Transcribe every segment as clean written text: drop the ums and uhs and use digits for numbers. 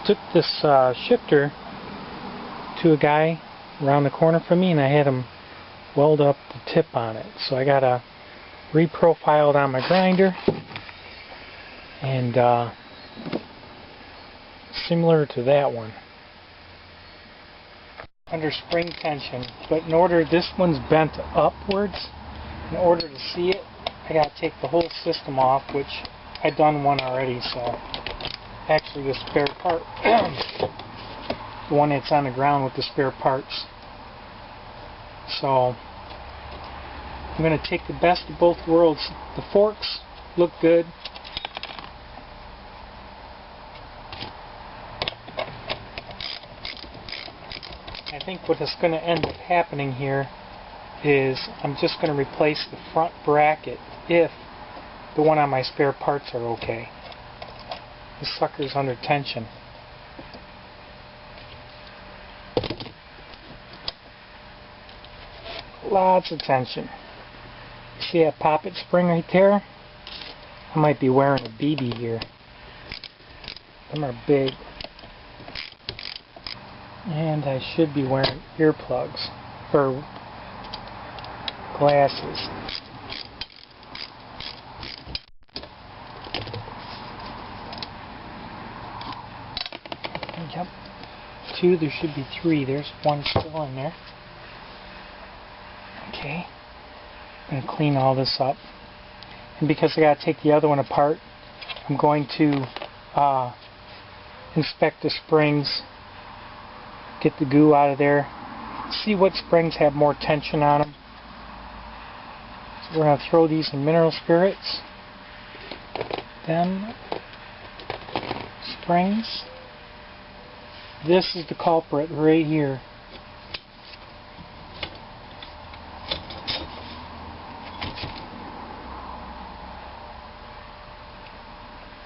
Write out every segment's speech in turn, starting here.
took this shifter to a guy around the corner from me, and I had him weld up the tip on it. So I got to reprofile it on my grinder, and similar to that one, under spring tension. But in order, this one's bent upwards. In order to see it, I got to take the whole system off, which I've done one already. So actually, the spare part, the one that's on the ground with the spare parts. So I'm going to take the best of both worlds. The forks look good. I think what is going to end up happening here is I'm just going to replace the front bracket if the one on my spare parts are okay. This sucker's under tension. Lots of tension. See that poppet spring right there? I might be wearing a BB here. Them are big. And I should be wearing earplugs or glasses. Yep. 2, there should be 3. There's one still in there. Okay. I'm going to clean all this up. And because I got to take the other one apart, I'm going to inspect the springs, get the goo out of there, see what springs have more tension on them. So we're going to throw these in mineral spirits. Then springs. This is the culprit right here.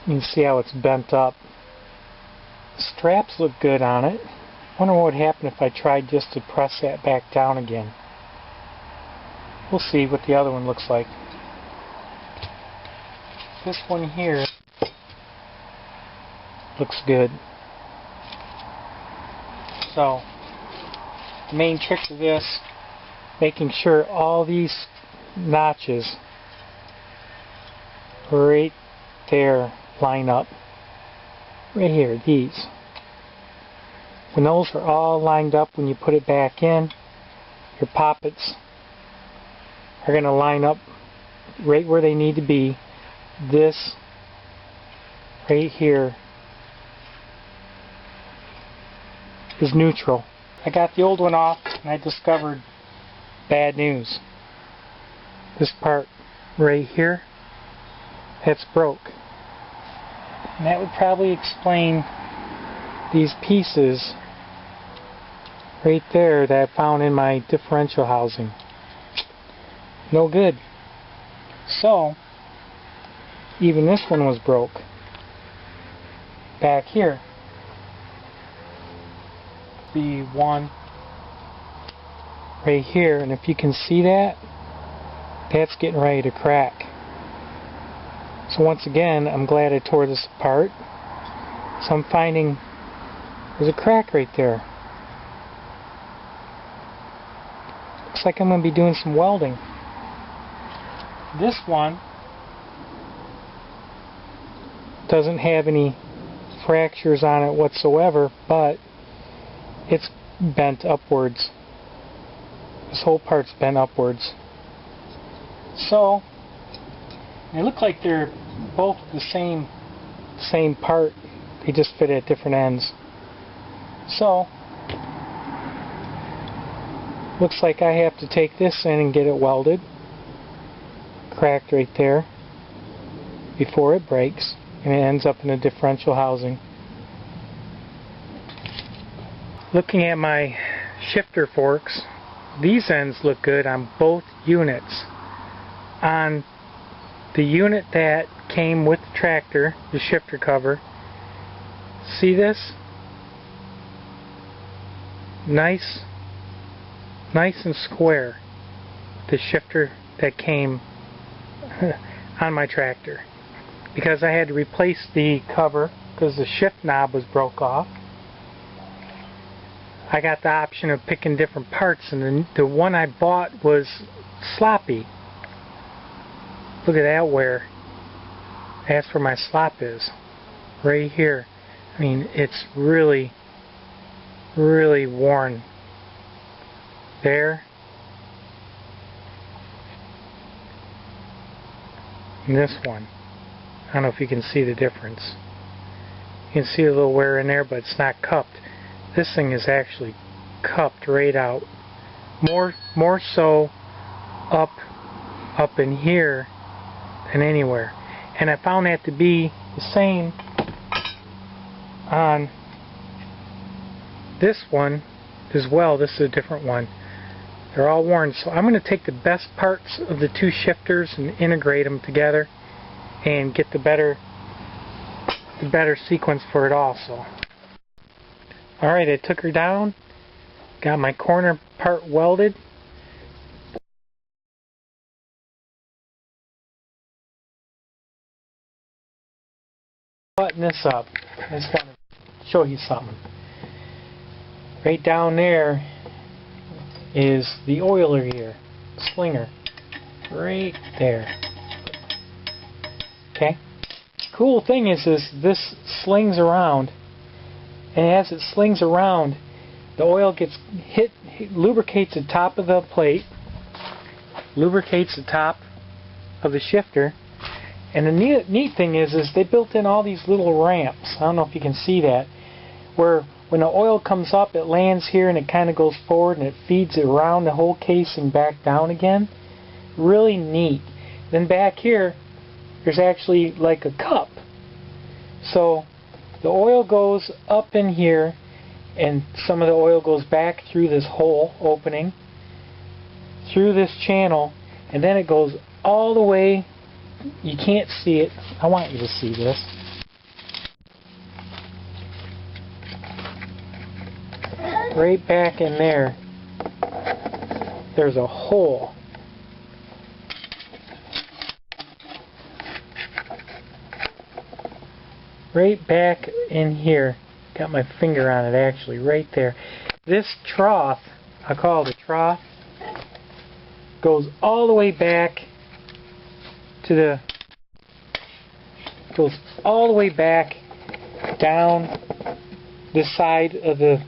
You can see how it's bent up. The straps look good on it. Wonder what would happen if I tried just to press that back down again. We'll see what the other one looks like. This one here looks good. So, the main trick of this, making sure all these notches right there line up. Right here, these. When those are all lined up, when you put it back in, your poppets are going to line up right where they need to be. This right here is neutral. I got the old one off and I discovered bad news. This part right here, that's broke. And that would probably explain these pieces right there that I found in my differential housing. No good. So, even this one was broke. Back here. The one right here, and if you can see that, that's getting ready to crack. So once again, I'm glad I tore this apart. So I'm finding there's a crack right there. Looks like I'm going to be doing some welding. This one doesn't have any fractures on it whatsoever, but it's bent upwards. This whole part's bent upwards. So they look like they're both the same part. They just fit at different ends. So looks like I have to take this in and get it welded. Cracked right there before it breaks, and it ends up in a differential housing. Looking at my shifter forks, these ends look good on both units. On the unit that came with the tractor, the shifter cover, see this? Nice and square. The shifter that came on my tractor. because I had to replace the cover because the shift knob was broke off. I got the option of picking different parts, and the one I bought was sloppy. Look at that wear. That's where my slop is. Right here. I mean, it's really, really worn. There. And this one. I don't know if you can see the difference. You can see a little wear in there, but it's not cupped. This thing is actually cupped right out. More so up in here than anywhere. And I found that to be the same on this one as well. This is a different one. They're all worn. So I'm going to take the best parts of the two shifters and integrate them together and get the better sequence for it also. Alright, I took her down, got my corner part welded. Button this up. I just want to show you something. Right down there is the oiler here, slinger. Right there. Okay? Cool thing is this slings around, and as it slings around, the oil gets lubricates the top of the plate, lubricates the top of the shifter. And the neat thing is they built in all these little ramps. I don't know if you can see that, where when the oil comes up, it lands here and it kind of goes forward and it feeds it around the whole casing back down again. Really neat. Then back here, there's actually like a cup. So the oil goes up in here, and some of the oil goes back through this hole opening, through this channel, and then it goes all the way. You can't see it. I want you to see this. Right back in there, there's a hole. Right back in here. Got my finger on it actually, right there. This trough, I call it a trough, goes all the way back to the, goes all the way back down the side of the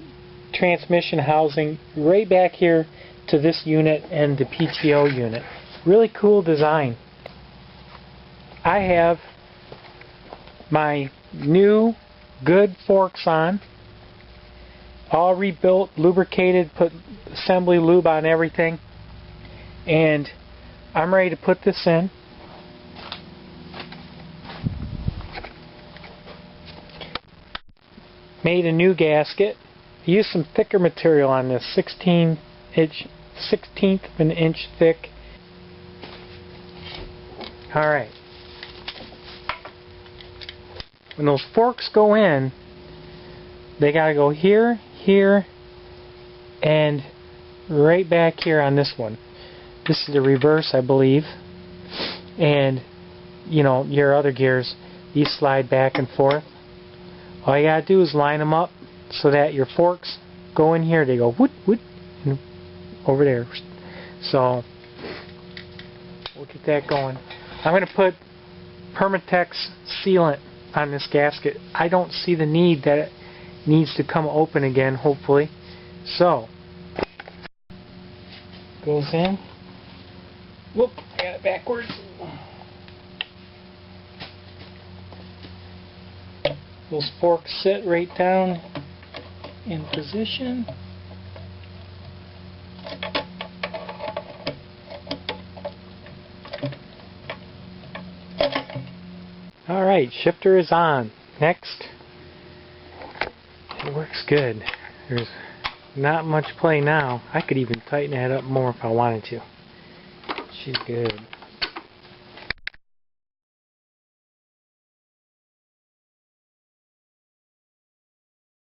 transmission housing, right back here to this unit and the PTO unit. Really cool design. I have my new good forks on, all rebuilt, lubricated, put assembly lube on everything, and I'm ready to put this in. Made a new gasket. I used some thicker material on this, 16th of an inch thick. Alright. When those forks go in, they gotta go here, here, and right back here on this one. This is the reverse, I believe. And, you know, your other gears, these slide back and forth. All you gotta do is line them up so that your forks go in here. They go whoop, whoop, and over there. So, we'll get that going. I'm gonna put Permatex sealant on this gasket. I don't see the need that it needs to come open again, hopefully. So, goes in. Whoop, I got it backwards. Those forks sit right down in position. Alright, shifter is on. Next. It works good. There's not much play now. I could even tighten that up more if I wanted to. She's good.